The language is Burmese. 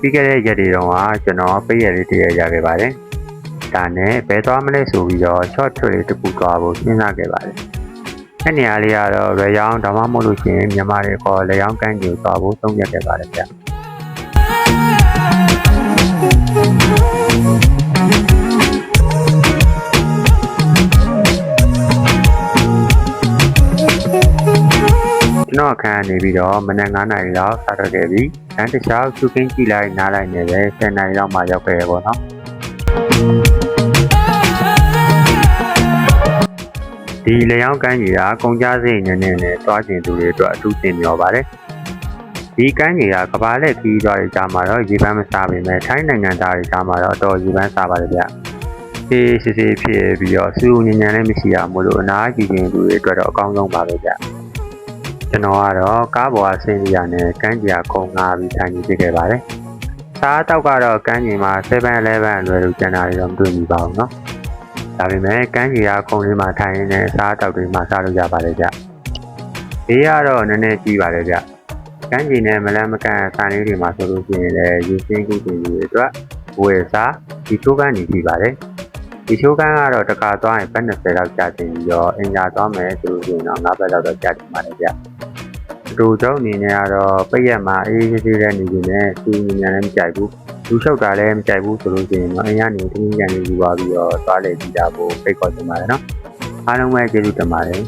ပြီးခဲ့တဲ့ရက်တွေတုန်းကကျွန်တော်ပိတ်ရက်လေးတရရခဲ့ပါတယ်ဒါနဲ့ဘယ်သွားမလဲဆိုပြီးတော့ short trip လေးတစ်ခုသွားဖို့စဉ်းစားခဲ့ပါတယ်အဲ့နေရာလေးကတော့ရေရောင်းဒါမှမဟုတ်လို့ရှိရင်မြန်မာတွေခေါ်လေရောင်းကမ်းခြေသွားဖို့သုံးရက်ခဲ့ပါတယ်ဗျကျွန်တော်အခန်းနေပြီးတော့မနက်9 နာရီလောက်စတော့ခဲ့ပြီးလမ်းတစ်လျှောက်သူကင်းကြည့်လိုက်နားလိုက်နေပဲ10 နာရီလောက်မှရောက်ခဲ့ရပေါ့နော်ဒီလေယောင်းကမ်းခြေကကုန်ကြစိတ်နဲ့နဲ့တွားကျင်သူတွေအတွက်အထူးတင်မျောပါတယ်ဒီကမ်းခြေကကဘာလက်ခီးသွားတဲ့ကြားမှာတော့ရေပန်းမစားပေမဲ့ထိုင်းနိုင်ငံသားတွေကြားမှာတော့အတော်ရေပန်းစားပါတယ်ဗျအေးစစ်စစ်ဖြစ်ပြီးတော့စူးညဉ့်ညံလည်းမရှိရမို့လို့အနားကြည့်ကျင်သူတွေအတွက်တော့အကောင်းဆုံးပါပဲဗျကျွန်တော်ကတော့ကားပေါ်ကဆင်းရနဲ့ကမ်းခြေခုံငါပြီးထိုင်နေဖြစ်ခဲ့ပါတယ်စားတောက်ကတော့ကမ်းခြေမှာ7-11အလွယ်လို့ကျန်တာတွေတော့မတွေ့မိပါဘူးเนาะဒါပေမဲ့ကမ်းခြေခုံလေးမှာထိုင်ရင်းနဲ့စားတောက်တွေမှာစားလို့ရပါတယ်ဗျဘေးကတော့နည်းနည်းကြီးပါတယ်ဗျကမ်းခြေနဲ့မလန်းမကန့်ဆိုင်လေးတွေမှာဆိုလို့ရှိရင်လည်းရေစင်းကူးတင်တွေအတွက်ဝယ်စားဒီချိုးကန်းနေပြီပါတယ်ဒီချိုးကန်းကတော့တစ်ခါသွားရင်ပတ်20လောက်ကြာတင်ပြီးတော့အင်ဂျာသွားမယ်ဆိုလို့ရှိရင်တော့9ဘက်လောက်တော့ကြာတင်ပါတယ်ဗျတူတုံးအနေနဲ့ကတော့ပိတ်ရက်မှာအေးအေးတဲ့နေနေနဲ့စူးညံလည်းမကြိုက်ဘူးလူလျှောက်တာလည်းမကြိုက်ဘူးဆိုလို့ရှိရင်တော့အင်ရနေတင်းကြံနေယူပါပြီးတော့သွားလေကြည့်တာကိုဖိတ်ခေါ်ချင်ပါတယ်နော်အားလုံးပဲကျေးဇူးတင်ပါတယ်